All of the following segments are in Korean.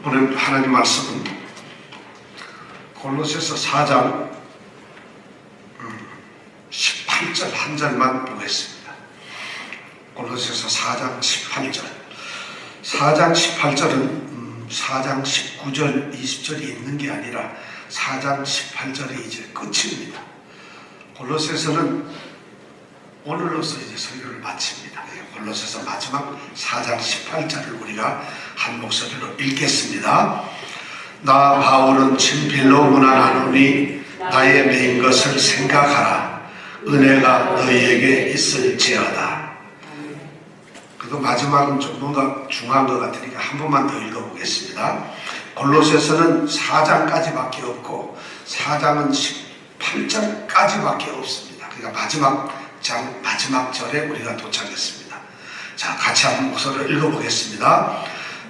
오늘 하나님 말씀은 골로새서 4장 18절 한 절만 보겠습니다. 골로새서 4장 18절. 4장 18절은 4장 19절, 20절이 있는 게 아니라 4장 18절이 이제 끝입니다. 골로새서는 오늘로서 이제 설교를 마칩니다. 골로새서 마지막 4장 18절을 우리가 한 목소리로 읽겠습니다. 나 바울은 친필로 문안하노니 나의 매인 것을 생각하라. 은혜가 너희에게 있을지어다. 그리고 마지막은 좀 뭔가 중요한 것 같으니까 한 번만 더 읽어보겠습니다. 골로새서는 4장까지밖에 없고 4장은 18절까지밖에 없습니다. 그러니까 마지막 절에 우리가 도착했습니다. 자, 같이 한번 목소리를 읽어보겠습니다.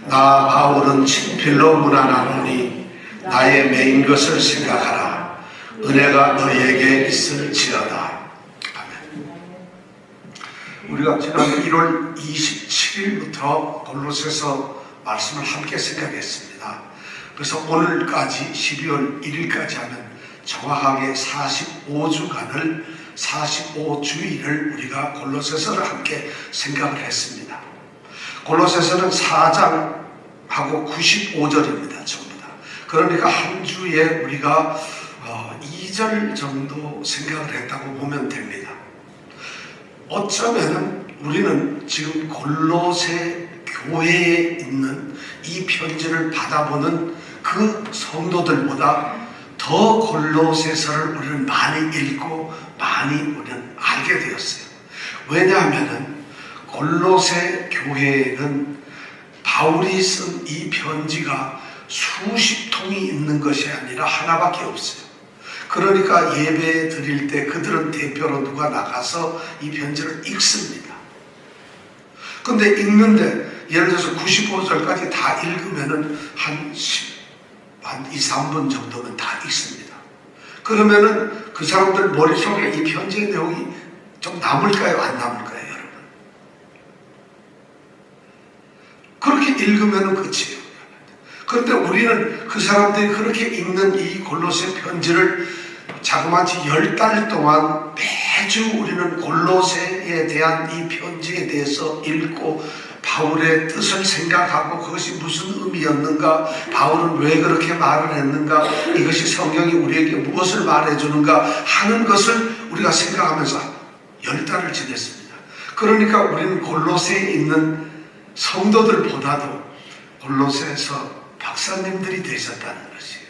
나 바울은 친필로 문안하노니 나의 매인 것을 생각하라. 은혜가 너희에게 있을지어다. 아멘. 우리가 지난 1월 27일부터 골로새서 말씀을 함께 생각했습니다. 그래서 오늘까지 12월 1일까지 하면 정확하게 45주일을 우리가 골로새서를 함께 생각을 했습니다. 골로새서는 4장하고 95절입니다. 전부 다. 그러니까 한 주에 우리가 2절 정도 생각을 했다고 보면 됩니다. 어쩌면 우리는 지금 골로새 교회에 있는 이 편지를 받아보는 그 성도들보다 더 골로새서를 우리는 많이 읽고 많이 우리는 알게 되었어요. 왜냐하면 골로새 교회에는 바울이 쓴 이 편지가 수십 통이 있는 것이 아니라 하나밖에 없어요. 그러니까 예배 드릴 때 그들은 대표로 누가 나가서 이 편지를 읽습니다. 근데 읽는데 예를 들어서 95절까지 다 읽으면은 한 2, 3분 정도는 다 읽습니다. 그러면은 그 사람들 머릿속에 이 편지의 내용이 좀 남을까요? 안 남을까요, 여러분? 그렇게 읽으면은 끝이에요. 그런데 우리는 그 사람들이 그렇게 읽는 이 골로새 편지를 자그마치 10달 동안 매주 우리는 골로새에 대한 이 편지에 대해서 읽고 바울의 뜻을 생각하고 그것이 무슨 의미였는가, 바울은 왜 그렇게 말을 했는가, 이것이 성경이 우리에게 무엇을 말해주는가 하는 것을 우리가 생각하면서 10달을 지냈습니다. 그러니까 우리는 골로새에 있는 성도들보다도 골로새에서 박사님들이 되셨다는 것이에요.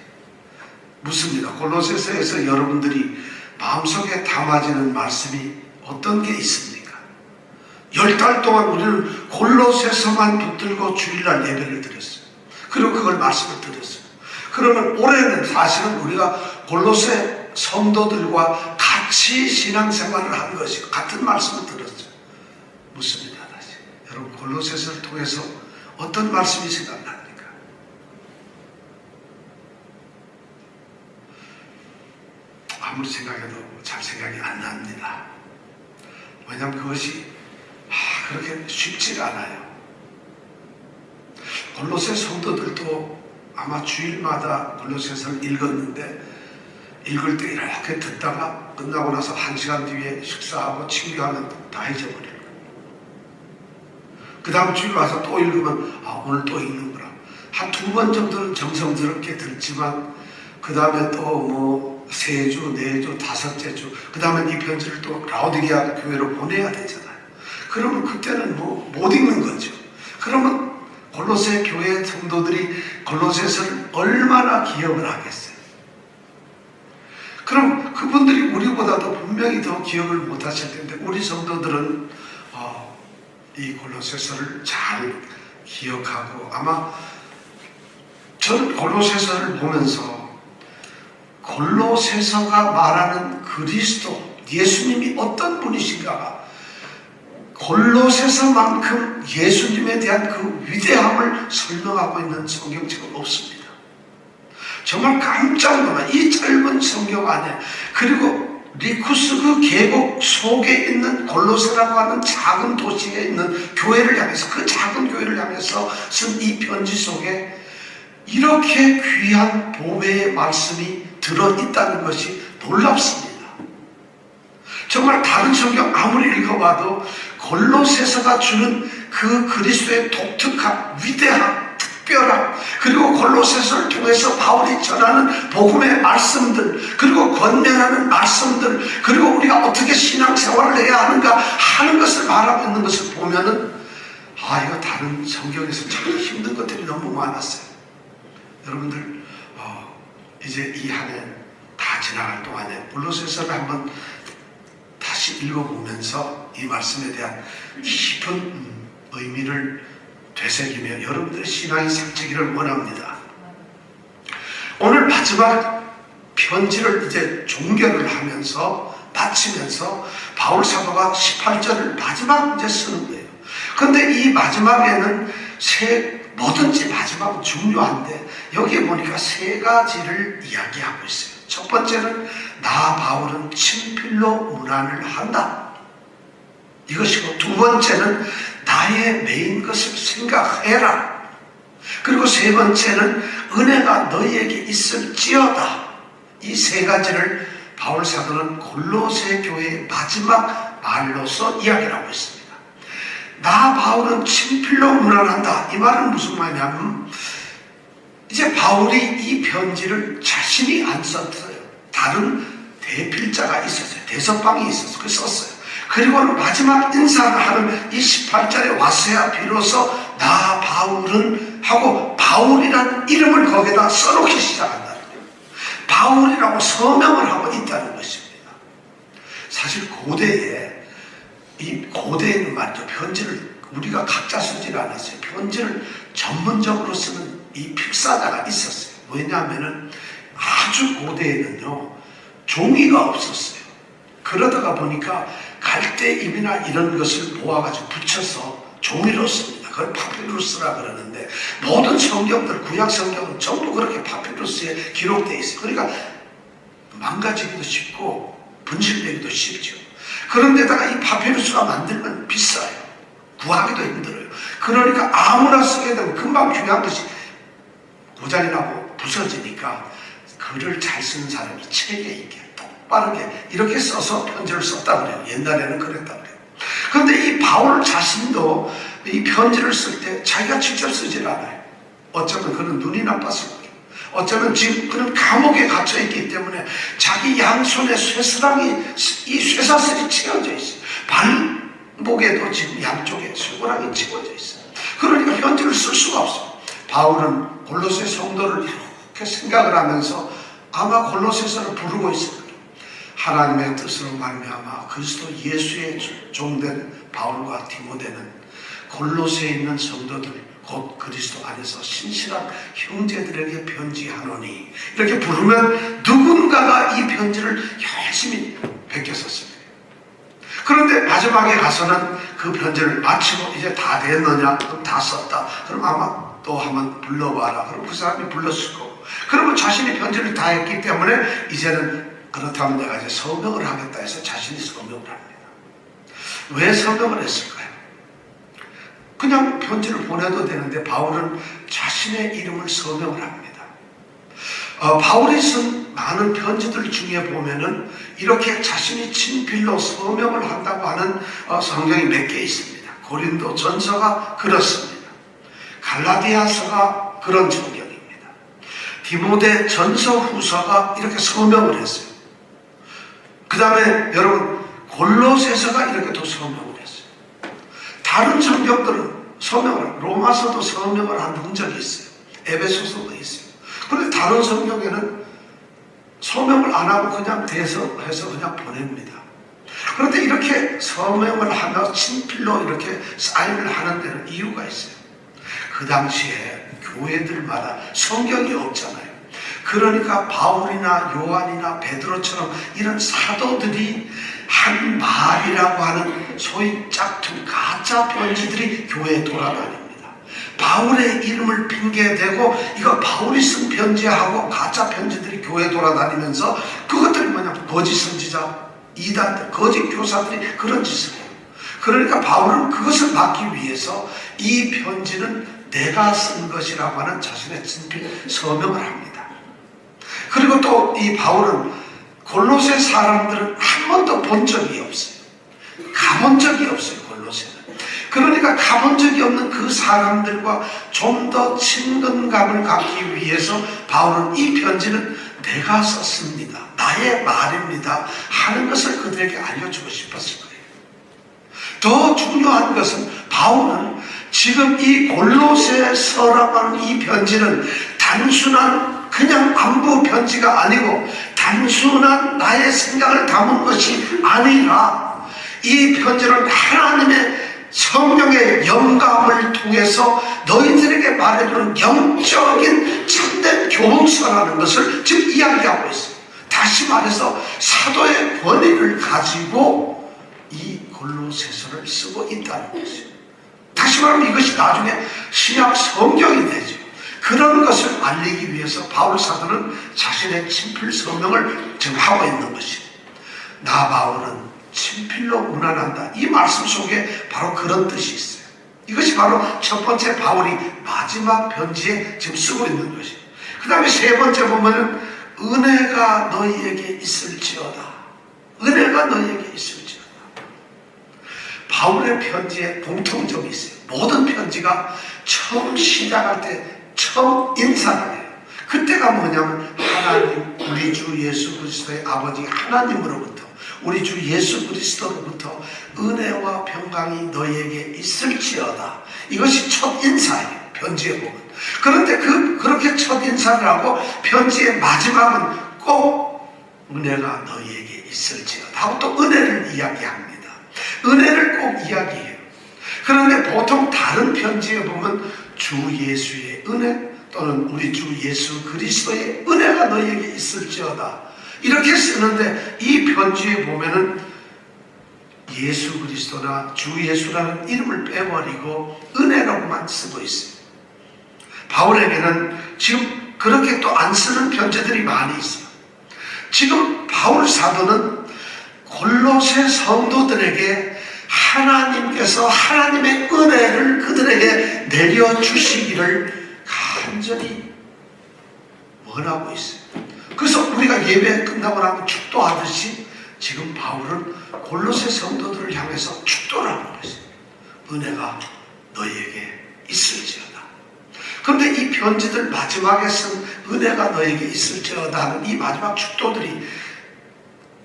묻습니다. 골로새서에서 여러분들이 마음속에 담아지는 말씀이 어떤 게 있습니까? 10달 동안 우리는 골로새서만 붙들고 주일날 예배를 드렸어요. 그리고 그걸 말씀을 드렸어요. 그러면 올해는 사실은 우리가 골로새 성도들과 같이 신앙생활을 한 것이고 같은 말씀을 들었어요. 묻습니다. 다시. 여러분, 골로새서를 통해서 어떤 말씀이 생각납니까? 아무리 생각해도 잘 생각이 안 납니다. 왜냐하면 그것이 그렇게 쉽지가 않아요. 골로새 성도들도 아마 주일마다 골로새서를 읽었는데 읽을 때 이렇게 듣다가 끝나고 나서 1시간 뒤에 식사하고 친구하면 다 잊어버려요. 그 다음 주일 와서 또 읽으면 오늘 또 읽는구나. 한 2번 정도는 정성스럽게 듣지만 그 다음에 또 3주, 4주, 5째 주, 그 다음에 이 편지를 또 라오디게아 교회로 보내야 되잖아요. 그러면 그때는 못 읽는 거죠. 그러면 골로새 교회 성도들이 골로새서를 얼마나 기억을 하겠어요? 그럼 그분들이 우리보다도 분명히 더 기억을 못 하실 텐데 우리 성도들은 이 골로새서를 잘 기억하고, 아마 저는 골로새서를 보면서 골로새서가 말하는 그리스도, 예수님이 어떤 분이신가가 골로새서만큼 예수님에 대한 그 위대함을 설명하고 있는 성경책은 없습니다. 정말 깜짝 놀란 이 짧은 성경 안에, 그리고 리쿠스 그 계곡 속에 있는 골로새라고 하는 작은 도시에 있는 교회를 향해서, 그 작은 교회를 향해서 쓴 이 편지 속에 이렇게 귀한 보배의 말씀이 들어있다는 것이 놀랍습니다. 정말 다른 성경 아무리 읽어봐도 골로새서가 주는 그 그리스도의 독특한 위대한 특별함, 그리고 골로새서를 통해서 바울이 전하는 복음의 말씀들, 그리고 권면하는 말씀들, 그리고 우리가 어떻게 신앙생활을 해야 하는가 하는 것을 말하고 있는 것을 보면은 이거 다른 성경에서 참 힘든 것들이 너무 많았어요. 여러분들 이제 이 한 해 다 지나갈 동안에 골로새서를 한번 다시 읽어보면서 이 말씀에 대한 깊은 의미를 되새기며 여러분들의 신앙이 상처기를 원합니다. 오늘 마지막 편지를 이제 종결을 하면서 마치면서 바울 사도가 18절을 마지막 이제 쓰는 거예요. 그런데 이 마지막에는 뭐든지 마지막은 중요한데 여기에 보니까 세 가지를 이야기하고 있어요. 첫 번째는 나 바울은 친필로 문안을 한다, 이것이고, 두 번째는 나의 매인 것을 생각해라, 그리고 세 번째는 은혜가 너희에게 있을지어다. 이 세 가지를 바울 사도는 골로새 교회의 마지막 말로서 이야기를 하고 있습니다. 나 바울은 친필로 문안한다, 이 말은 무슨 말이냐면 이제 바울이 이 편지를 자신이 안 썼어요. 다른 대필자가 있었어요. 대서방이 있어서 그 썼어요. 그리고 마지막 인사를 하는 이 18절에 왔어야 비로소 나 바울은 하고 바울이라는 이름을 거기다 써놓기 시작한다는 거예요. 바울이라고 서명을 하고 있다는 것입니다. 사실 고대에 고대에는 말이죠, 편지를 우리가 각자 쓰지를 않았어요. 편지를 전문적으로 쓰는 이 필사자가 있었어요. 왜냐하면은 아주 고대에는요 종이가 없었어요. 그러다가 보니까 갈대잎이나 이런 것을 모아가지고 붙여서 종이로 씁니다. 그걸 파피루스라 그러는데 모든 성경들, 구약 성경은 전부 그렇게 파피루스에 기록되어 있어요. 그러니까 망가지기도 쉽고 분실되기도 쉽죠. 그런데다가 이 파피루스가 만들면 비싸요. 구하기도 힘들어요. 그러니까 아무나 쓰게 되면 금방 귀한 것이 고장이 나고 부서지니까 글을 잘 쓰는 사람이 책에 있게 똑바르게 이렇게 써서 편지를 썼다 그래요. 옛날에는 그랬다 그래요. 그런데 이 바울 자신도 이 편지를 쓸 때 자기가 직접 쓰질 않아요. 어쩌면 그는 눈이 나빴을 거예요. 어쩌면 지금 그는 감옥에 갇혀 있기 때문에 자기 양손에 쇠사랑이, 이 쇠사슬이 채워져 있어요. 발목에도 지금 양쪽에 쇠고랑이 채워져 있어요. 그러니까 편지를 쓸 수가 없어요. 바울은 골로새 성도를 이렇게 생각을 하면서 아마 골로새서를 부르고 있을 거예요. 하나님의 뜻으로 말미암아 그리스도 예수의 종된 바울과 디모데는 골로새에 있는 성도들 곧 그리스도 안에서 신실한 형제들에게 편지하노니, 이렇게 부르면 누군가가 이 편지를 열심히 베꼈었을 거예요. 그런데 마지막에 가서는 그 편지를 마치고 이제 다 됐느냐? 그럼 다 썼다. 그럼 아마 또 한번 불러봐라. 그럼 그 사람이 불렀을 거고. 그러면 자신이 편지를 다 했기 때문에 이제는 그렇다면 내가 이제 서명을 하겠다 해서 자신이 서명을 합니다. 왜 서명을 했을까요? 그냥 편지를 보내도 되는데 바울은 자신의 이름을 서명을 합니다. 바울이 쓴 많은 편지들 중에 보면은 이렇게 자신이 친필로 서명을 한다고 하는 성경이 몇 개 있습니다. 고린도 전서가 그렇습니다. 갈라디아서가 그런 성경입니다. 디모데 전서 후서가 이렇게 서명을 했어요. 그 다음에 여러분 골로새서가 이렇게 또 서명을 했어요. 다른 성경들은 로마서도 서명을 한 흔적이 있어요. 에베소서도 있어요. 그런데 다른 성경에는 서명을 안 하고 그냥 대서해서 그냥 보냅니다. 그런데 이렇게 서명을 하며 친필로 이렇게 사인을 하는 데는 이유가 있어요. 그 당시에 교회들마다 성경이 없잖아요. 그러니까 바울이나 요한이나 베드로처럼 이런 사도들이 한 말이라고 하는 소위 짝퉁 가짜 편지들이 교회에 돌아다닙니다. 바울의 이름을 핑계대고 이거 바울이 쓴 편지하고 가짜 편지들이 교회에 돌아다니면서 그것들이 뭐냐면 거짓 선지자, 이단들, 거짓 교사들이 그런 짓을 해요. 그러니까 바울은 그것을 막기 위해서 이 편지는 내가 쓴 것이라고 하는 자신의 친필 서명을 합니다. 그리고 또 이 바울은 골로새 사람들은 한 번도 본 적이 없어요. 가본 적이 없어요, 골로새는. 그러니까 가본 적이 없는 그 사람들과 좀 더 친근감을 갖기 위해서 바울은 이 편지는 내가 썼습니다, 나의 말입니다 하는 것을 그들에게 알려주고 싶었을 거예요. 더 중요한 것은 바울은 지금 이 골로새서라고 하는 이 편지는 단순한 그냥 안부 편지가 아니고 단순한 나의 생각을 담은 것이 아니라 이 편지는 하나님의 성령의 영감을 통해서 너희들에게 말해주는 영적인 참된 교훈서라는 것을 지금 이야기하고 있어요. 다시 말해서 사도의 권위를 가지고 이 골로새서를 쓰고 있다는 것이죠. 다시 말하면 이것이 나중에 신약 성경이 되죠. 그런 것을 알리기 위해서 바울 사도는 자신의 친필 서명을 지금 하고 있는 것입니다. 나 바울은 친필로 문안한다. 이 말씀 속에 바로 그런 뜻이 있어요. 이것이 바로 첫 번째 바울이 마지막 편지에 지금 쓰고 있는 것이에요. 그 다음에 세 번째 보면은 은혜가 너희에게 있을지어다. 은혜가 너희에게 있을지어다. 바울의 편지에 공통점이 있어요. 모든 편지가 처음 시작할 때 처음 인사를 해요. 그때가 뭐냐면 하나님, 우리 주 예수 그리스도의 아버지 하나님으로부터, 우리 주 예수 그리스도로부터 은혜와 평강이 너희에게 있을지어다. 이것이 첫 인사예요, 편지에 보면. 그런데 그렇게 첫 인사를 하고 편지의 마지막은 꼭 은혜가 너희에게 있을지어다 하고 또 은혜를 이야기합니다. 은혜를 꼭 이야기해요. 그런데 보통 다른 편지에 보면 주 예수의 은혜 또는 우리 주 예수 그리스도의 은혜가 너희에게 있을지어다 이렇게 쓰는데, 이 편지에 보면은 예수 그리스도나 주 예수라는 이름을 빼버리고 은혜라고만 쓰고 있어요. 바울에게는 지금 그렇게 또 안 쓰는 편지들이 많이 있어요. 지금 바울 사도는 골로새 성도들에게 하나님께서 하나님의 은혜를 그들에게 내려주시기를 간절히 원하고 있어요. 그래서 우리가 예배 끝나고 나면 축도하듯이 지금 바울은 골로새 성도들을 향해서 축도를 하는 것이에요. 은혜가 너희에게 있을지어다. 그런데 이 편지들 마지막에 쓴 은혜가 너희에게 있을지어다 하는 이 마지막 축도들이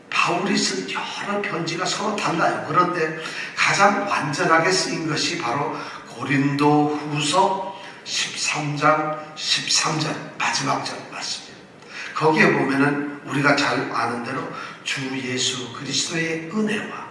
바울이 쓴 여러 편지가 서로 달라요. 그런데 가장 완전하게 쓰인 것이 바로 고린도 후서 13장 13절 마지막 절 말씀입니다. 거기에 보면은 우리가 잘 아는 대로 주 예수 그리스도의 은혜와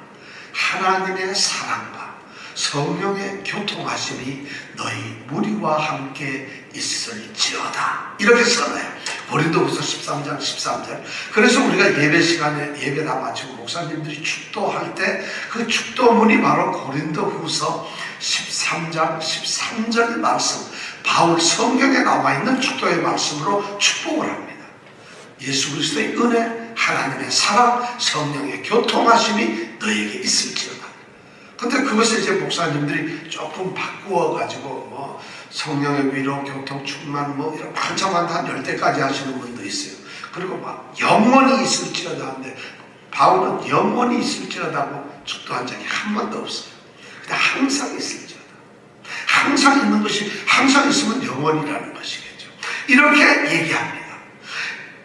하나님의 사랑과 성령의 교통하심이 너희 무리와 함께 있을지어다 이렇게 써놔요. 고린도후서 13장 13절. 그래서 우리가 예배 시간에 예배 다 마치고 목사님들이 축도할 때 그 축도문이 바로 고린도후서 13장 13절 말씀, 바울 성경에 나와 있는 축도의 말씀으로 축복을 합니다. 예수 그리스도의 은혜, 하나님의 사랑, 성령의 교통하심이 너에게 있을지어다. 근데 그것을 이제 목사님들이 조금 바꾸어 가지고 뭐 성령의 위로, 교통, 충만 뭐 이런 한참 한 10대까지 하시는 분도 있어요. 그리고 막 영원히 있을지어다 하는데 바울은 영원히 있을지어다고 축도한 적이 한 번도 없어요. 근데 항상 있을지어다. 항상 있는 것이, 항상 있으면 영원이라는 것이겠죠. 이렇게 얘기합니다.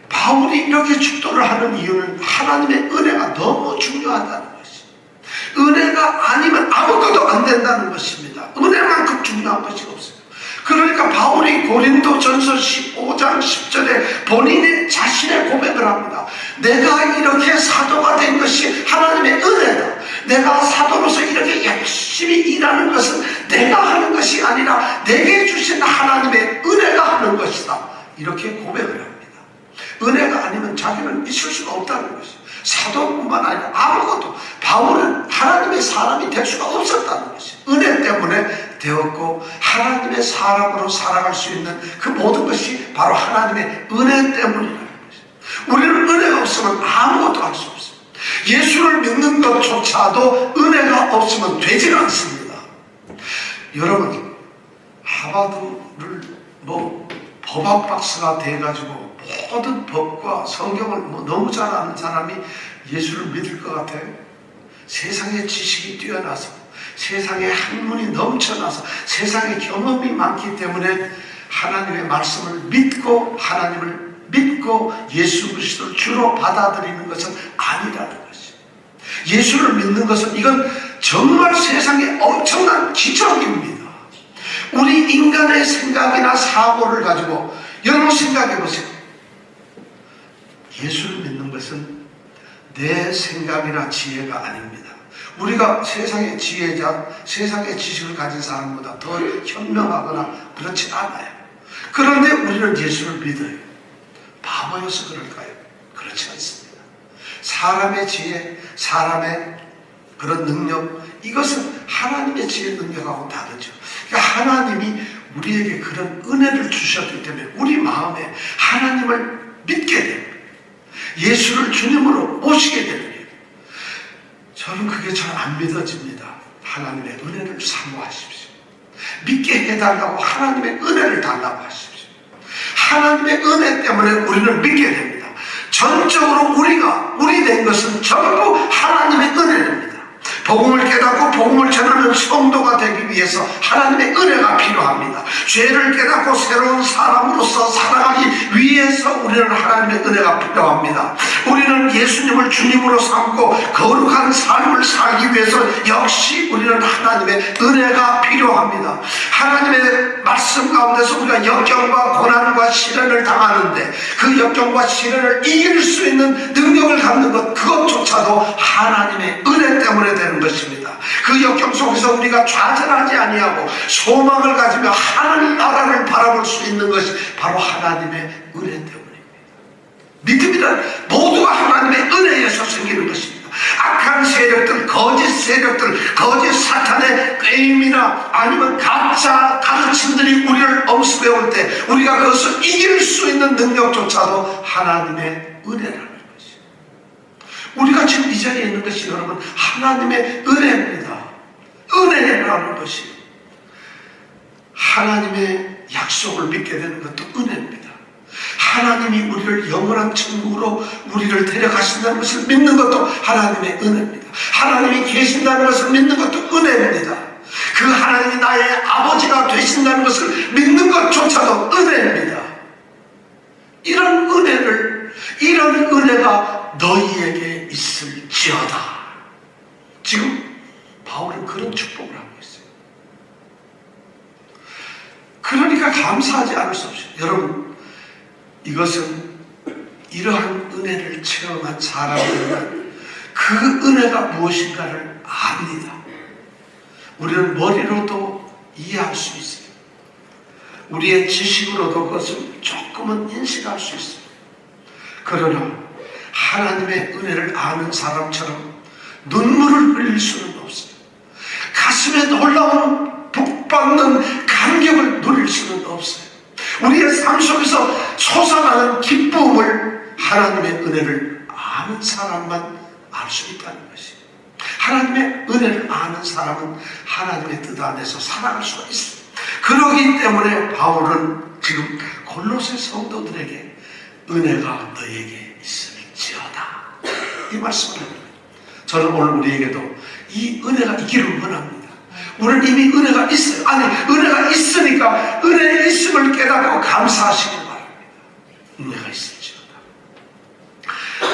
바울이 이렇게 축도를 하는 이유는 하나님의 은혜가 너무 중요하다는 것이, 은혜가 아니면 아무것도 안 된다는 것입니다. 은혜만큼 중요한 것이 없어요. 그러니까 바울이 고린도전서 15장 10절에 본인이 자신의 고백을 합니다. 내가 이렇게 사도가 된 것이 하나님의 은혜다. 내가 사도로서 이렇게 열심히 일하는 것은 내가 하는 것이 아니라 내게 주신 하나님의 은혜가 하는 것이다. 이렇게 고백을 합니다. 은혜가 아니면 자기는 있을 수가 없다는 것이죠. 사도뿐만 아니라 아무것도, 바울은 하나님의 사람이 될 수가 없었다는 것이죠. 은혜 때문에 되었고 하나님의 사람으로 살아갈 수 있는 그 모든 것이 바로 하나님의 은혜 때문이라는 것이죠. 우리는 은혜가 없으면 아무것도 할 수 없습니다. 예수를 믿는 것조차도 은혜가 없으면 되지는 않습니다. 여러분, 하버드를 법학 박사가 돼가지고 모든 법과 성경을 너무 잘 아는 사람이 예수를 믿을 것 같아요? 세상에 지식이 뛰어나서, 세상에 학문이 넘쳐나서, 세상에 경험이 많기 때문에 하나님의 말씀을 믿고, 하나님을 믿고 예수 그리스도를 주로 받아들이는 것은 아니라는 것이에요. 예수를 믿는 것은 이건 정말 세상에 엄청난 기적입니다. 우리 인간의 생각이나 사고를 가지고 여러분 생각해 보세요. 예수를 믿는 것은 내 생각이나 지혜가 아닙니다. 우리가 세상의 지혜자, 세상의 지식을 가진 사람보다 더 현명하거나 그렇지 않아요. 그런데 우리는 예수를 믿어요. 바보여서 그럴까요? 그렇지 않습니다. 사람의 지혜, 사람의 그런 능력, 이것은 하나님의 지혜 능력하고 다르죠. 그러니까 하나님이 우리에게 그런 은혜를 주셨기 때문에 우리 마음에 하나님을 믿게 됩니다. 예수를 주님으로 모시게 됩니다. 저는 그게 잘 안 믿어집니다. 하나님의 은혜를 사모하십시오. 믿게 해달라고 하나님의 은혜를 달라고 하십시오. 하나님의 은혜 때문에 우리는 믿게 됩니다. 전적으로 우리 된 것은 전부 하나님의 은혜입니다. 복음을 깨닫고 복음을 전하는 성도가 되기 위해서 하나님의 은혜가 필요합니다. 죄를 깨닫고 새로운 사람으로서 살아가기 위해서 우리는 하나님의 은혜가 필요합니다. 우리는 예수님을 주님으로 삼고 거룩한 삶을 살기 위해서 역시 우리는 하나님의 은혜가 필요합니다. 하나님의 말씀 가운데서 우리가 역경과 고난과 시련을 당하는데 그 역경과 시련을 이길 수 있는 능력을 갖는 것, 그것조차도 하나님의 은혜 때문에 되는 것입니다. 그 역경 속에서 우리가 좌절하지 아니하고 소망을 가지며 하나님 나라를 바라볼 수 있는 것이 바로 하나님의 은혜 때문입니다. 믿음이란 모두가 하나님의 은혜에서 생기는 것입니다. 악한 세력들, 거짓 세력들, 거짓 사탄의 게임이나 아니면 가짜 가르침들이 우리를 엄습해 올 때 우리가 그것을 이길 수 있는 능력조차도 하나님의 은혜라는 것이죠. 우리가 지금 이 자리에 있는 것이 여러분 하나님의 은혜입니다. 은혜라는 것이 하나님의 약속을 믿게 되는 것도 은혜입니다. 하나님이 우리를 영원한 천국으로 우리를 데려가신다는 것을 믿는 것도 하나님의 은혜입니다. 하나님이 계신다는 것을 믿는 것도 은혜입니다. 그 하나님이 나의 아버지가 되신다는 것을 믿는 것조차도 은혜입니다. 이런 은혜가 너희에게 있을지어다. 지금 바울은 그런 축복을 하고 있어요. 그러니까 감사하지 않을 수 없어요. 여러분, 이것은 이러한 은혜를 체험한 사람들은 그 은혜가 무엇인가를 압니다. 우리는 머리로도 이해할 수 있어요. 우리의 지식으로도 그것을 조금은 인식할 수 있어요. 그러나 하나님의 은혜를 아는 사람처럼 눈물을 흘릴 수는 없어요. 가슴에 놀라운 복받는 감격을 누릴 수는 없어요. 우리의 삶 속에서 솟아나는 기쁨을 하나님의 은혜를 아는 사람만 알 수 있다는 것이에요. 하나님의 은혜를 아는 사람은 하나님의 뜻 안에서 살아갈 수가 있어요. 그러기 때문에 바울은 지금 골로새 성도들에게 은혜가 너에게 있을지어다 이 말씀을 합니다. 저는 오늘 우리에게도 이 은혜가 있기를 원합니다. 우리는 이미 은혜가 있어요. 아니, 은혜가 있으니까 은혜의 있음을 깨닫고 감사하시길 바랍니다. 은혜가 있을지어다.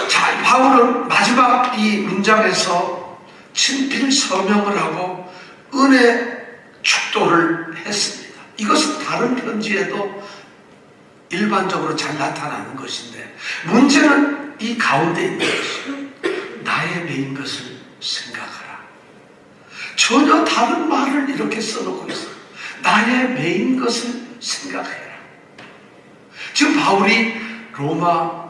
자, 바울은 마지막 이 문장에서 친필 서명을 하고 은혜 축도를 했습니다. 이것은 다른 편지에도 일반적으로 잘 나타나는 것인데 문제는 이 가운데 있는 것이에요. 나의 메인 것을 생각하라. 전혀 다른 말을 이렇게 써놓고 있어요. 나의 메인 것을 생각해라. 지금 바울이 로마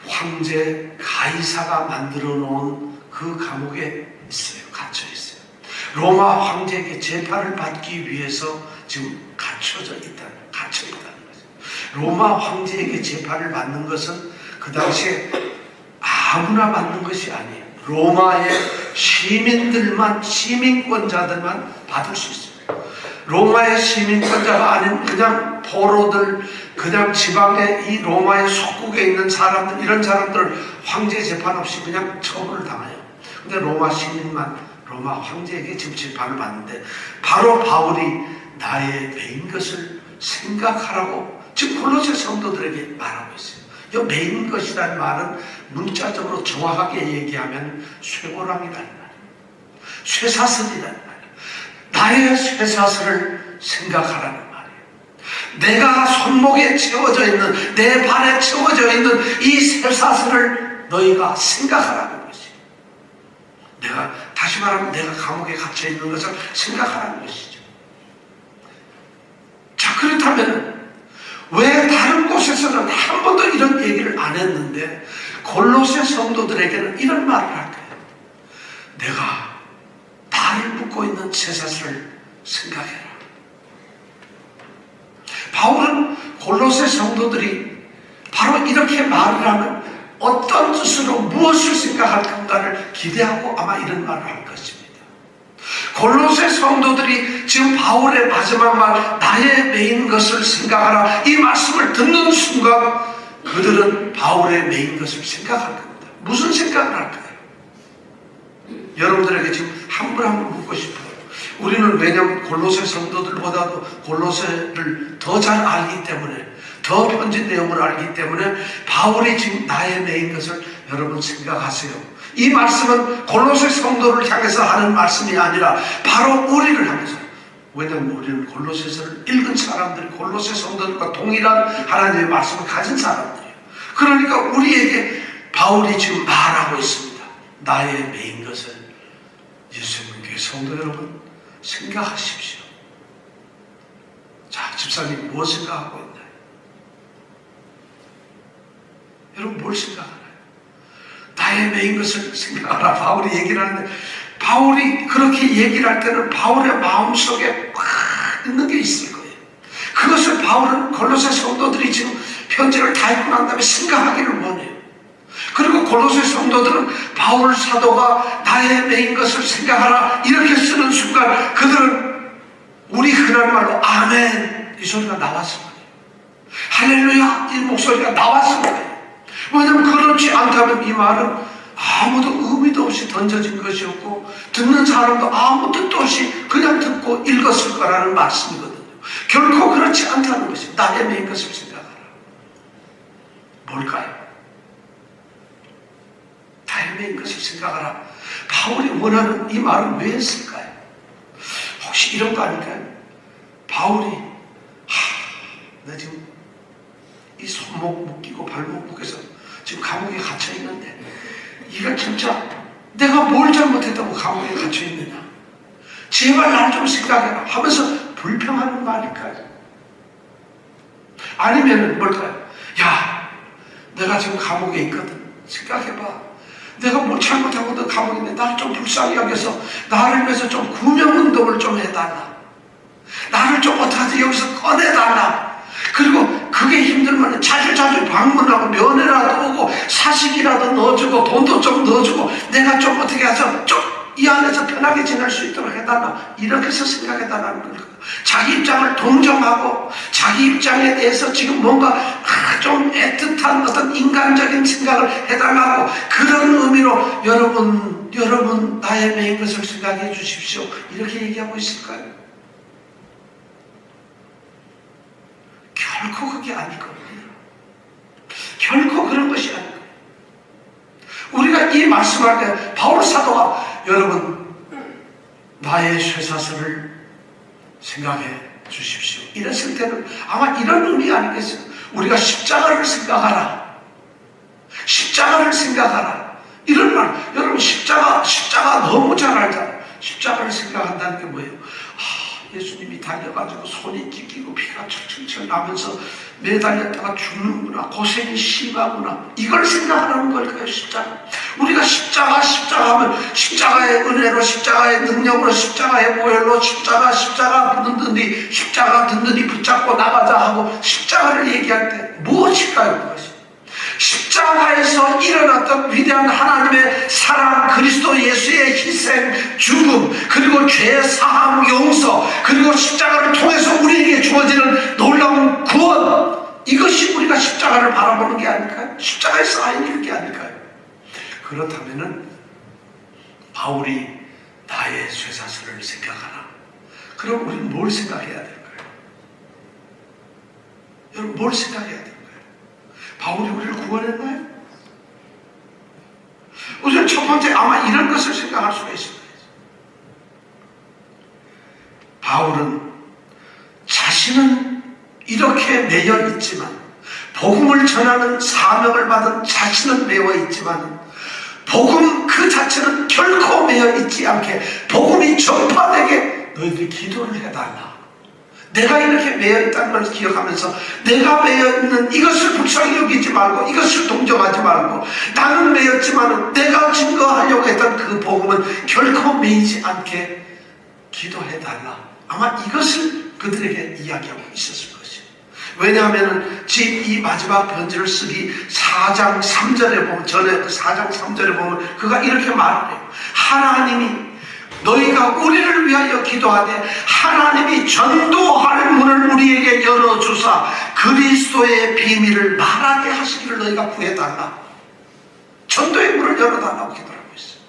황제 가이사가 만들어 놓은 그 감옥에 있어요. 갇혀 있어요. 로마 황제에게 재판을 받기 위해서 지금 갇혀 있다는 거죠. 로마 황제에게 재판을 받는 것은 그 당시에 아무나 받는 것이 아니에요. 로마의 시민권자들만 받을 수 있어요. 로마의 시민권자가 아닌 그냥 포로들, 그냥 지방의 이 로마의 속국에 있는 사람들, 이런 사람들을 황제 재판 없이 그냥 처벌을 당해요. 근데 로마 시민만 로마 황제에게 지금 재판을 받는데, 바로 바울이 나의 매인 것을 생각하라고 지금 골로새 성도들에게 말하고 있어요. 이 매인 것이라는 말은 문자적으로 정확하게 얘기하면 쇠고랑이라는 말이에요. 쇠사슬이라는 말이에요. 나의 쇠사슬을 생각하라는 말이에요. 내가 손목에 채워져 있는, 내 발에 채워져 있는 이 쇠사슬을 너희가 생각하라는 것이에요. 내가, 다시 말하면 내가 감옥에 갇혀 있는 것을 생각하라는 것이죠. 자, 그렇다면 왜 다른 곳에서는 한 번도 이런 얘기를 안 했는데 골로새 성도들에게는 이런 말을 할 거예요. 내가 발을 묶고 있는 쇠사슬을 생각해라. 바울은 골로새 성도들이 바로 이렇게 말을 하면 어떤 뜻으로 무엇을 생각할 건가를 기대하고 아마 이런 말을 할 것입니다. 골로새 성도들이 지금 바울의 마지막 말, 나의 매인 것을 생각하라, 이 말씀을 듣는 순간 그들은 바울의 매인 것을 생각할 겁니다. 무슨 생각을 할까요? 여러분들에게 지금 한 분 한 분 묻고 싶어요. 우리는 왜냐하면 골로새 성도들보다도 골로새를 더 잘 알기 때문에, 더 편지 내용을 알기 때문에 바울이 지금 나의 매인 것을 여러분 생각하세요. 이 말씀은 골로새 성도를 향해서 하는 말씀이 아니라 바로 우리를 향해서. 왜냐하면 우리는 골로새서를 읽은 사람들이 골로새 성도들과 동일한 하나님의 말씀을 가진 사람들이에요. 그러니까 우리에게 바울이 지금 말하고 있습니다. 나의 매인 것을, 예수님 교회 성도 여러분 생각하십시오. 자, 집사님 무엇 생각하고 있나요? 여러분 뭘 생각하나요? 나의 매인 것을 생각하라. 바울이 얘기를 하는데, 바울이 그렇게 얘기를 할 때는 바울의 마음속에 막 있는 게 있을 거예요. 그것을 바울은 골로새 성도들이 지금 편지를 다 읽고 난 다음에 생각하기를 원해요. 그리고 골로새 성도들은 바울 사도가 나의 매인 것을 생각하라 이렇게 쓰는 순간 그들은 우리 흔한 말로 아멘 이 소리가 나왔을 거예요. 할렐루야 이 목소리가 나왔을 거예요. 왜냐하면 그렇지 않다면 이 말은 아무도 의미도 없이 던져진 것이었고 듣는 사람도 아무 뜻도 없이 그냥 듣고 읽었을 거라는 말씀이거든요. 결코 그렇지 않다는 것이 나의 매인 것을 생각하라. 뭘까요? 나의 매인 것을 생각하라. 바울이 원하는 이 말은 왜 했을까요? 혹시 이런 거 아닐까요? 바울이 나 지금 이 손목 묶이고 발목 묶여서 지금 감옥에 갇혀 있는데 이거 진짜 내가 뭘 잘못했다고 감옥에 갇혀 있느냐? 제발 날 좀 생각해라 하면서 불평하는 말일까요? 아니면 뭘까요? 야, 내가 지금 감옥에 있거든. 생각해봐. 내가 뭘 잘못하고 너 감옥에 있는데 나를 좀 불쌍히 여겨서 나를 위해서 좀 구명운동을 좀 해달라. 나를 좀 어떻게 여기서 꺼내달라. 그리고 그게 힘들면 자주 방문하고 면회라도 오고 사식이라도 넣어주고 돈도 좀 넣어주고 내가 좀 어떻게 해서 좀 이 안에서 편하게 지낼 수 있도록 해달라. 이렇게 해서 생각해달라는 거예요. 자기 입장을 동정하고 자기 입장에 대해서 지금 뭔가 좀 애틋한 어떤 인간적인 생각을 해달라고 그런 의미로 여러분 나의 매인 것을 생각해 주십시오. 이렇게 얘기하고 있을까요? 결코 그게 아닐 겁니다. 결코 그런 것이 아닐 거예요. 우리가 이 말씀할 때 바울 사도가 여러분 나의 쇠사슬을 생각해 주십시오 이랬을 때는 아마 이런 의미 아니겠어요? 우리가 십자가를 생각하라. 십자가를 생각하라. 이런 말. 여러분 십자가 너무 잘 알잖아요. 십자가를 생각한다는 게 뭐예요? 예수님이 달려가지고 손이 찢기고 피가 철철철 나면서 매달렸다가 죽는구나. 고생이 심하구나. 이걸 생각하라는 걸까요? 십자가. 우리가 십자가 하면 십자가의 은혜로, 십자가의 능력으로, 십자가의 보혈로, 십자가 든든히 십자가 든든히 붙잡고 나가자 하고 십자가를 얘기할 때 무엇일까요? 그것이 십자가에서 일어났던 위대한 하나님의 사랑, 그리스도 예수의 희생, 죽음, 그리고 죄 사함, 용서, 그리고 십자가를 통해서 우리에게 주어지는 놀라운 구원, 이것이 우리가 십자가를 바라보는 게 아닐까요? 십자가에 쌓여있는 게 아닐까요? 그렇다면은 바울이 나의 쇠사슬을 생각하라. 그럼 우리는 뭘 생각해야 될까요? 여러분, 뭘 생각해야 될까요? 바울이 우리를 구원했나요? 우선 첫 번째 아마 이런 것을 생각할 수가 있습니다. 바울은 자신은 이렇게 매여 있지만, 복음을 전하는 사명을 받은 자신은 매여 있지만, 복음 그 자체는 결코 매여 있지 않게 복음이 전파되게 너희들이 기도를 해달라. 내가 이렇게 매여 있다는 걸 기억하면서 내가 매여 있는 이것을 불쌍히 여기지 말고, 이것을 동정하지 말고, 나는 매였지만 내가 증거하려고 했던 그 복음은 결코 매이지 않게 기도해달라. 아마 이것을 그들에게 이야기하고 있었을 것이에요. 왜냐하면 지금 이 마지막 편지를 쓰기 4장 3절에 보면, 전에 4장 3절에 보면 그가 이렇게 말을 해요. 하나님이 너희가 우리를 위하여 기도하되 하나님이 전도할 문을 우리에게 열어주사 그리스도의 비밀을 말하게 하시기를 너희가 구해달라. 전도의 문을 열어달라고 기도하고 있어요.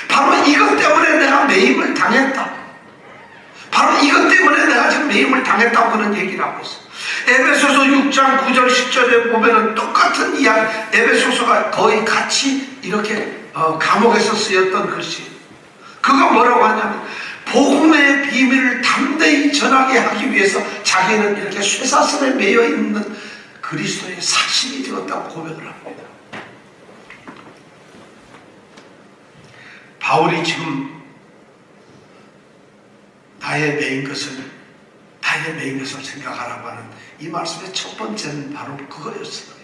바로 이것 때문에 내가 매임을 당했다. 바로 이것 때문에 내가 지금 매임을 당했다고 그런 얘기를 하고 있어요. 에베소서 6장 9절 10절에 보면은 똑같은 이야기, 에베소서가 거의 같이 이렇게 감옥에서 쓰였던 글씨. 그가 뭐라고 하냐면 복음의 비밀을 담대히 전하게 하기 위해서 자기는 이렇게 쇠사슬에 매여 있는 그리스도의 사신이 되었다고 고백을 합니다. 바울이 지금 나의 매인 것을 생각하라고 하는 이 말씀의 첫 번째는 바로 그거였어요.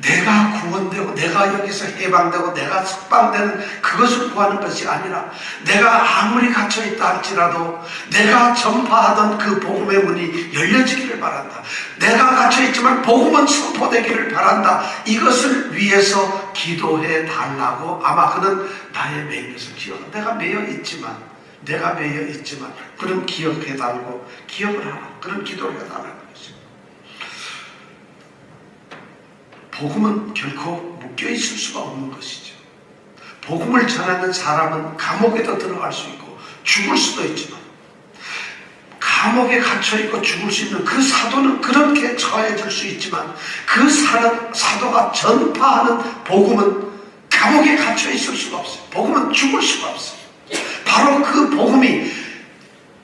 내가 구원되고 내가 여기서 해방되고 내가 석방되는 그것을 구하는 것이 아니라, 내가 아무리 갇혀있다 할지라도 내가 전파하던 그 복음의 문이 열려지기를 바란다. 내가 갇혀있지만 복음은 선포되기를 바란다. 이것을 위해서 기도해 달라고 아마 그는 나의 매인 것을 기억한다. 내가 매여 있지만 그런 기억해 달고 기억을 하라. 그런 기도를 해달라는 것입니다. 복음은 결코 묶여있을 수가 없는 것이죠. 복음을 전하는 사람은 감옥에도 들어갈 수 있고 죽을 수도 있지만, 감옥에 갇혀있고 죽을 수 있는 그 사도는 그렇게 처해질 수 있지만, 그 사도가 전파하는 복음은 감옥에 갇혀있을 수가 없어요. 복음은 죽을 수가 없어요. 바로 그 복음이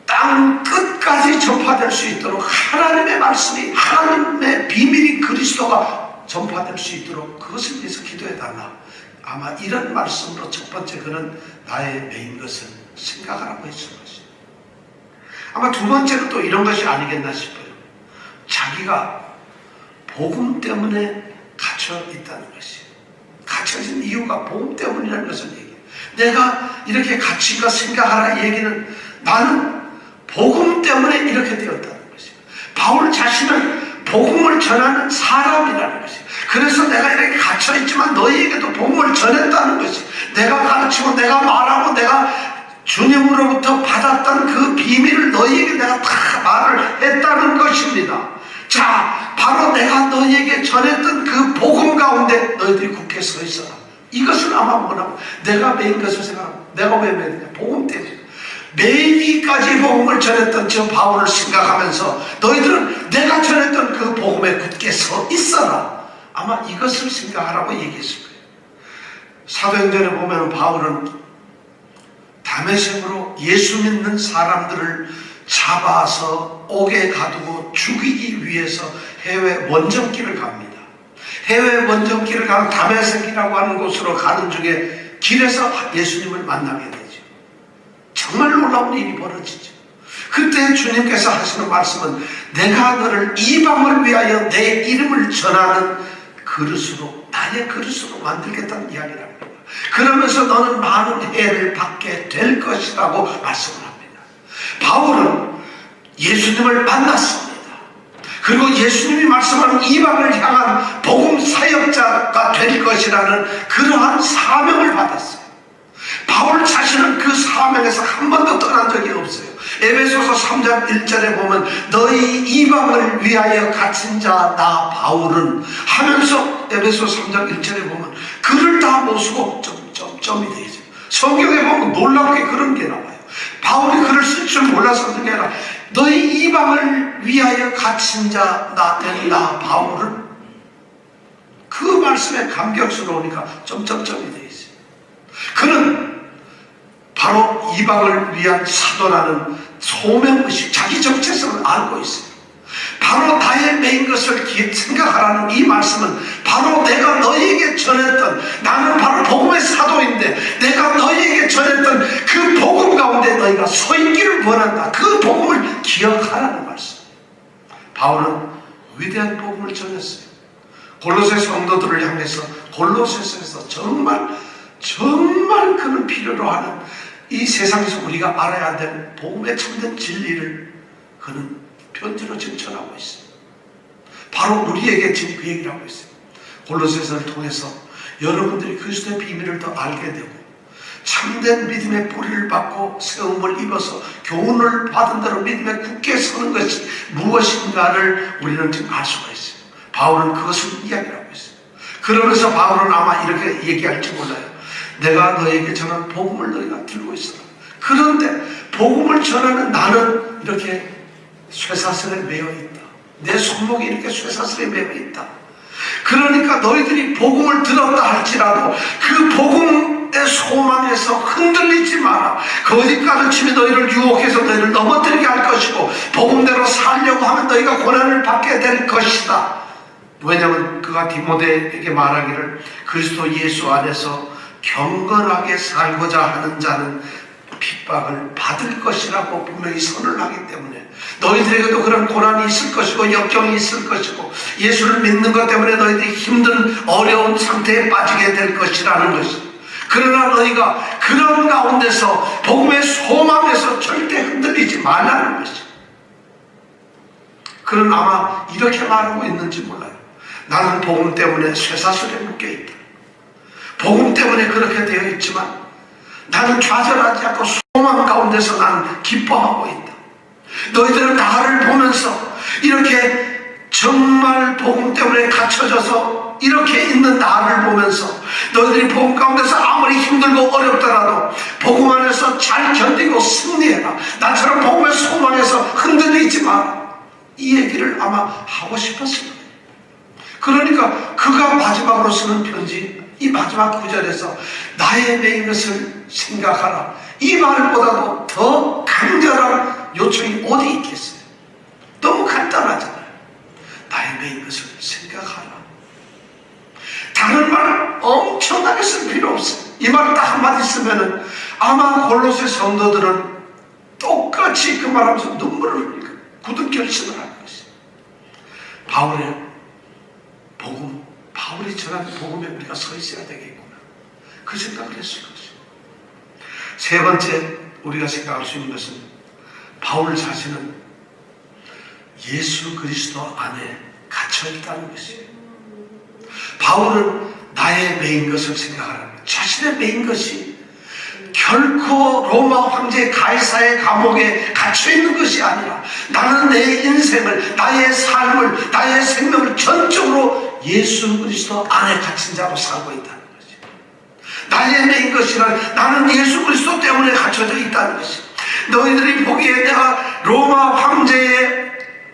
땅 끝까지 전파될 수 있도록 하나님의 말씀이, 하나님의 비밀인 그리스도가 전파될 수 있도록 그것을 위해서 기도해달라. 아마 이런 말씀으로 첫 번째 그는 나의 매인 것을 생각하라고 했을 것이에요. 아마 두 번째는 또 이런 것이 아니겠나 싶어요. 자기가 복음 때문에 갇혀 있다는 것이에요. 갇혀진 이유가 복음 때문이라는 것을 얘기해요. 내가 이렇게 갇힌 거 생각하라 얘기는, 나는 복음 때문에 이렇게 되었다는 것이에요. 바울 자신은 복음을 전하는 사람이라는 것이에요. 그래서 내가 이렇게 갇혀있지만 너희에게도 복음을 전했다는 것이에요. 내가 가르치고 내가 말하고 내가 주님으로부터 받았던 그 비밀을 너희에게 내가 다 말을 했다는 것입니다. 자, 바로 내가 너희에게 전했던 그 복음 가운데 너희들이 굳게 서 있어라. 이것을 아마 뭐라고, 내가 매인 것을 생각하고, 내가 왜 매느냐? 복음 때문에. 매이기까지 복음을 전했던 저 바울을 생각하면서 너희들은 내가 전했던 그 복음에 굳게 서 있어라. 아마 이것을 생각하라고 얘기했을 거예요. 사도행전에 보면 바울은 다메섹으로 예수 믿는 사람들을 잡아서 옥에 가두고 죽이기 위해서 해외 원정길을 갑니다. 해외 원정길을 가는 다메섹이라고 하는 곳으로 가는 중에 길에서 예수님을 만나게 되죠. 정말 놀라운 일이 벌어지죠. 그때 주님께서 하시는 말씀은, 내가 너를 이방을 위하여 내 이름을 전하는 그릇으로, 나의 그릇으로 만들겠다는 이야기를 합니다. 그러면서 너는 많은 해를 받게 될 것이라고 말씀을 합니다. 바울은 예수님을 만났습니다. 그리고 예수님이 말씀하는 이방을 향한 복음 사역자가 될 것이라는 그러한 사명을 받았어요. 바울 자신은 그 사명에서 한 번도 떠난 적이 없어요. 에베소서 3장 1절에 보면 너희 이방을 위하여 갇힌 자 나 바울은 하면서 에베소 3장 1절에 보면 그를 다 모시고 점점점이 되죠. 성경에 보면 놀랍게 그런 게 나와요. 바울이 글을 쓸 줄 몰라서 그런 게 아니라 너희 이방을 위하여 갇힌 자 나 바울은 그 말씀에 감격스러우니까 점점점이 되어 있어요. 그는 바로 이방을 위한 사도라는 소명의식, 자기 정체성을 알고 있어요. 바로 나의 메인 것을 생각하라는 이 말씀은 바로 내가 너희에게 전했던, 나는 바로 복음의 사도인데 내가 너희에게 전했던 그 복음 가운데 너희가 서 있기를 원한다. 그 복음을 기억하라는 말씀. 바울은 위대한 복음을 전했어요. 골로새 성도들을 향해서 골로새서에서 정말 그는 필요로 하는 이 세상에서 우리가 알아야 될 복음의 참된 진리를 그는 편지로 지금 전하고 있어요. 바로 우리에게 지금 그 얘기를 하고 있어요. 골로새서를 통해서 여러분들이 그리스도의 비밀을 더 알게 되고 참된 믿음의 뿌리를 받고 세움을 입어서 교훈을 받은 대로 믿음에 굳게 서는 것이 무엇인가를 우리는 지금 알 수가 있어요. 바울은 그것을 이야기를 하고 있어요. 그러면서 바울은 아마 이렇게 얘기할지 몰라요. 내가 너에게 전한 복음을 너희가 들고 있어라. 그런데 복음을 전하는 나는 이렇게 쇠사슬에 매여 있다. 내 손목이 이렇게 쇠사슬에 매여 있다. 그러니까 너희들이 복음을 들었다 할지라도 그 복음의 소망에서 흔들리지 마라. 거짓 가르침이 너희를 유혹해서 너희를 넘어뜨리게 할 것이고 복음대로 살려고 하면 너희가 고난을 받게 될 것이다. 왜냐하면 그가 디모데에게 말하기를 그리스도 예수 안에서 경건하게 살고자 하는 자는 핍박을 받을 것이라고 분명히 선언을 하기 때문에 너희들에게도 그런 고난이 있을 것이고 역경이 있을 것이고 예수를 믿는 것 때문에 너희들이 힘든 어려운 상태에 빠지게 될 것이라는 것이. 그러나 너희가 그런 가운데서 복음의 소망에서 절대 흔들리지 말라는 것이. 그는 아마 이렇게 말하고 있는지 몰라요. 나는 복음 때문에 쇠사슬에 묶여 있다. 복음 때문에 그렇게 되어 있지만 나는 좌절하지 않고 소망 가운데서 나는 기뻐하고 있다. 너희들은 나를 보면서 이렇게 정말 복음 때문에 갇혀져서 이렇게 있는 나를 보면서 너희들이 복음 가운데서 아무리 힘들고 어렵더라도 복음 안에서 잘 견디고 승리해라. 나처럼 복음의 소망에서 흔들리지 마라. 이 얘기를 아마 하고 싶었을 거예요. 그러니까 그가 마지막으로 쓰는 편지 이 마지막 구절에서 나의 메인 것을 생각하라. 이 말보다도 더 강렬한 요청이 어디 있겠어요? 너무 간단하잖아요. 나의 메인 것을 생각하라. 다른 말 엄청나게 쓸 필요 없어요. 이 말 딱 한마디 쓰면은 아마 골로새 성도들은 똑같이 그 말하면서 눈물을 흘리고 굳은 결심을 할 것이에요. 바울의 복음, 바울이 전한 복음에 우리가 서 있어야 되겠구나. 그 생각을 했을 것이에요. 세 번째 우리가 생각할 수 있는 것은 바울 자신은 예수 그리스도 안에 갇혀 있다는 것이에요. 바울은 나의 메인 것을 생각하라는 거예요. 자신의 메인 것이 결코 로마 황제 가이사의 감옥에 갇혀 있는 것이 아니라 나는 내 인생을, 나의 삶을, 나의 생명을 전적으로 예수 그리스도 안에 갇힌 자로 살고 있다는 것이. 나의 메인 것이란 나는 예수 그리스도 때문에 갇혀져 있다는 것이. 너희들이 보기에 내가 로마 황제의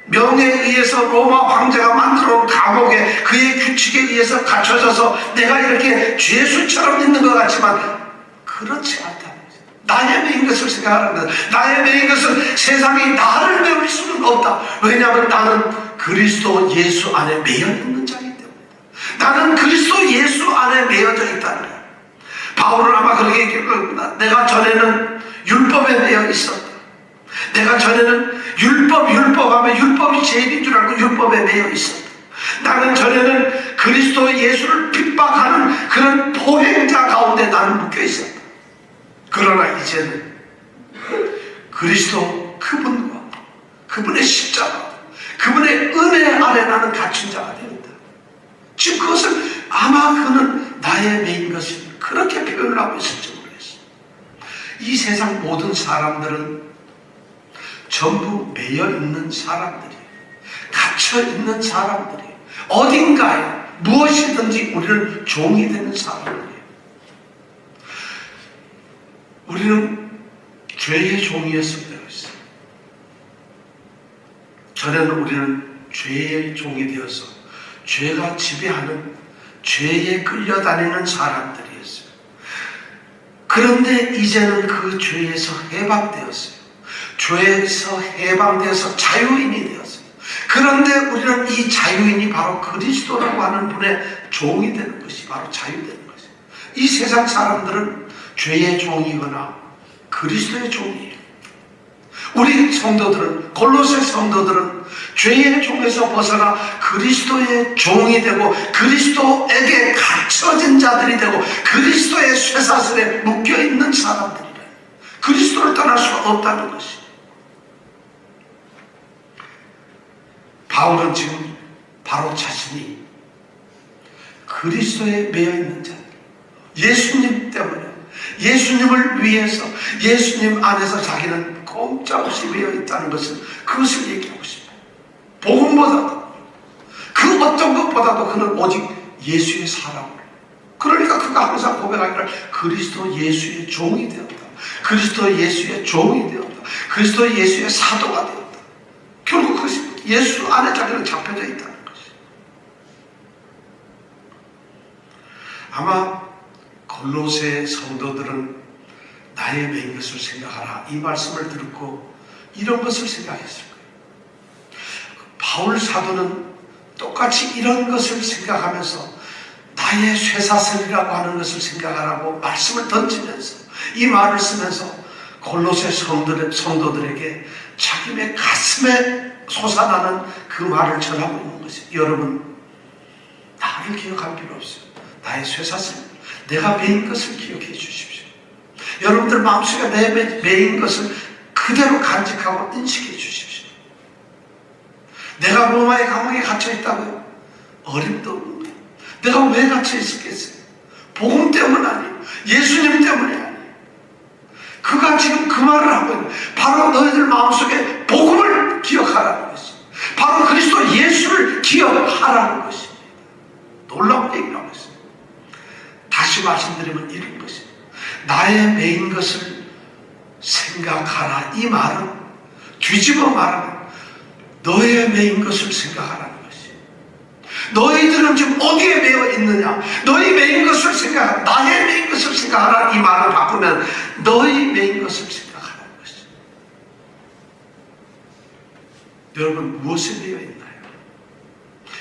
명예에 의해서 로마 황제가 만들어 놓은 감옥에 그의 규칙에 의해서 갇혀져서 내가 이렇게 죄수처럼 있는 것 같지만 그렇지 않다는 거죠. 나의 메인 것을 생각하는 것. 나의 메인 것은 세상이 나를 메울 수는 없다. 왜냐하면 나는 그리스도 예수 안에 매여 있는 자이기 때문에. 나는 그리스도 예수 안에 매여져 있다는 거야. 바울은 아마 그렇게 얘기할 겁니다. 내가 전에는 율법에 매여 있었다. 내가 전에는 율법하면 율법이 제일인 줄 알고 율법에 매여 있었다. 나는 전에는 그리스도 예수를 핍박하는 그런 포행자 가운데 나는 묶여 있었다. 그러나 이제는 그리스도 그분과 그분의 십자가, 그분의 은혜 아래 나는 갇힌 자가 되었다. 지금 그것을 아마 그는 나의 매인 것을 그렇게 표현을 하고 있을지 모르겠어요. 이 세상 모든 사람들은 전부 매여 있는 사람들이에요. 갇혀 있는 사람들이에요. 어딘가에 무엇이든지 우리는 종이 되는 사람들이에요. 우리는 죄의 종이에 속되어 있어요. 전에는 우리는 죄의 종이 되어서 죄가 지배하는 죄에 끌려다니는 사람들이었어요. 그런데 이제는 그 죄에서 해방되었어요. 죄에서 해방되어서 자유인이 되었어요. 그런데 우리는 이 자유인이 바로 그리스도라고 하는 분의 종이 되는 것이 바로 자유되는 것이에요. 이 세상 사람들은 죄의 종이거나 그리스도의 종이에요. 우리 성도들은, 골로새 성도들은 죄의 종에서 벗어나 그리스도의 종이 되고 그리스도에게 갇혀진 자들이 되고 그리스도의 쇠사슬에 묶여있는 사람들이래. 그리스도를 떠날 수가 없다는 것이. 바울은 지금 바로 자신이 그리스도에 매여있는 자들, 예수님 때문에, 예수님을 위해서, 예수님 안에서 자기는 꼼짝없이 매여있다는 것을, 그것을 얘기하고 싶어요. 복음보다도, 그 어떤 것보다도 그는 오직 예수의 사람으로. 그러니까 그가 항상 고백하기를 그리스도 예수의 종이 되었다. 그리스도 예수의 종이 되었다. 그리스도 예수의 사도가 되었다. 결국 그것이 예수 안에 자기는 잡혀져 있다는 것이. 아마 골로새 성도들은 나의 매인 것을 생각하라, 이 말씀을 듣고 이런 것을 생각했을 거예요. 바울 사도는 똑같이 이런 것을 생각하면서 나의 쇠사슬이라고 하는 것을 생각하라고 말씀을 던지면서 이 말을 쓰면서 골로새 성도들에게 자기네 가슴에 솟아나는 그 말을 전하고 있는 것이, 여러분 나를 기억할 필요 없어요. 나의 쇠사슬, 내가 매인 것을 기억해 주십시오. 여러분들 마음속에 내 매인 것을 그대로 간직하고 인식해 주십시오. 내가 로마의 감옥에 갇혀 있다고요? 어림도 없는데 내가 왜 갇혀 있었겠어요? 복음 때문 아니에요. 예수님 때문이 아니에요. 그가 지금 그 말을 하고 있는, 바로 너희들 마음속에 복음을 기억하라는 것이, 바로 그리스도 예수를 기억하라는 것입니다. 놀라운 얘기를 하고 있습니다. 다시 말씀드리면 이런 것입니다. 나의 매인 것을 생각하라, 이 말은 뒤집어 말하면 너의 매인 것을 생각하라는 것이. 너희들은 지금 어디에 매여 있느냐? 너희 매인 것을 생각하라, 나의 매인 것을 생각하라, 이 말을 바꾸면 너희 매인 것을 생각하라는 것이. 여러분 무엇에 매여 있나요?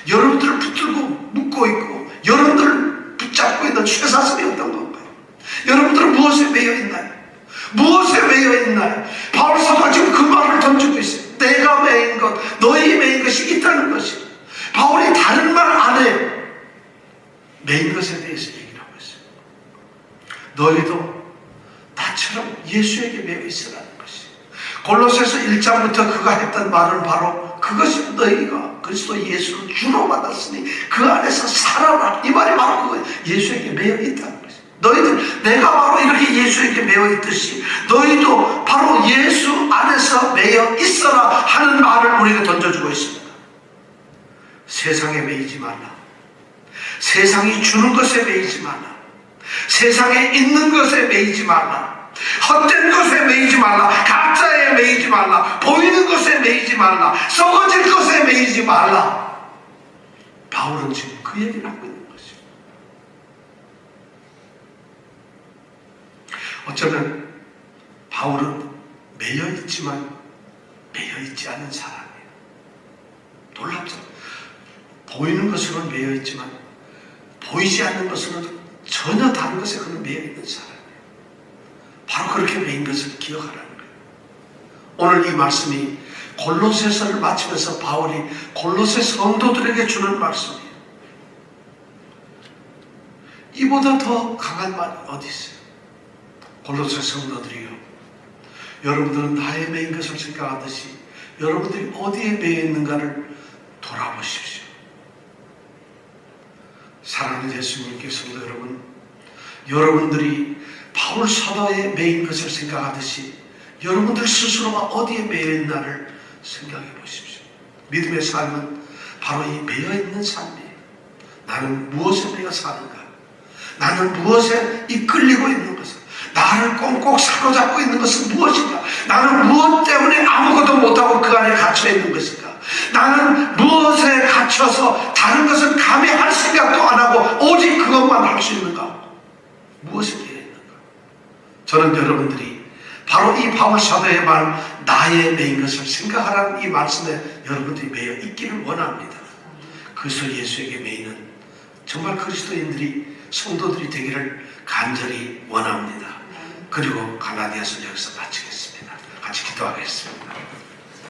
여러분들을 붙들고 묶고 있고 여러분들을 붙잡고 있는 쇠사슬이 어떤 건가요? 여러분들은 무엇에 매여 있나요? 무엇에 매여 있나요? 바울 사도가 지금 그 말을 던지고 있어요. 내가 매인 것, 너희 매인 것이 있다는 것이. 바울이 다른 말 안에 매인 것에 대해서 얘기를 하고 있어요. 너희도 나처럼 예수에게 매여 있으라는 것이. 골로새서 1장부터 그가 했던 말은 바로 그것이, 너희가 그리스도 예수를 주로 받았으니 그 안에서 살아라, 이 말이 바로 그거예요. 예수에게 매여 있다는 것이. 너희들, 내가 바로 이렇게 예수에게 매여 있듯이 너희도 바로 예수 안에서 매여 있어라 하는 말을 우리에게 던져주고 있습니다. 세상에 매이지 말라. 세상이 주는 것에 매이지 말라. 세상에 있는 것에 매이지 말라. 헛된 것에 매이지 말라. 가짜에 매이지 말라. 보이는 것에 매이지 말라. 썩어질 것에 매이지 말라. 바울은 지금 그 얘기를 하고 있는 것이죠. 어쩌면 바울은 매여 있지만 매여 있지 않은 사람이에요. 놀랍죠? 보이는 것으로는 매여 있지만 보이지 않는 것으로는 전혀 다른 것에 그는 매여 있는 사람이에요. 바로 그렇게 매인 것을 기억하라는 거예요. 오늘 이 말씀이 골로새서를 마치면서 바울이 골로새 성도들에게 주는 말씀이에요. 이보다 더 강한 말이 어디 있어요? 골로새 성도들이요, 여러분들은 나의 매인 것을 생각하듯이 여러분들이 어디에 매여 있는가를 돌아보십시오. 사랑하는 예수님께 성도 여러분, 여러분들이 바울 사도에 매인 것을 생각하듯이 여러분들 스스로가 어디에 매여 있나를 생각해 보십시오. 믿음의 삶은 바로 이 매여 있는 삶이에요. 나는 무엇에 매여 사는가? 나는 무엇에 이끌리고 있는 것을? 나를 꽁꽁 사로잡고 있는 것은 무엇인가? 나는 무엇 때문에 아무것도 못하고 그 안에 갇혀 있는 것인가? 나는 무엇에 갇혀서 다른 것을 감히 할 생각도 안 하고 오직 그것만 할 수 있는가? 무엇에 매여 있는가? 저는 여러분들이 바로 이 바울 사도의 말, 나의 매인 것을 생각하라는 이 말씀에 여러분들이 매여 있기를 원합니다. 그래서 예수에게 매이는 정말 그리스도인들이, 성도들이 되기를 간절히 원합니다. 그리고 갈라디아서 여기서 마치겠습니다. 같이 기도하겠습니다.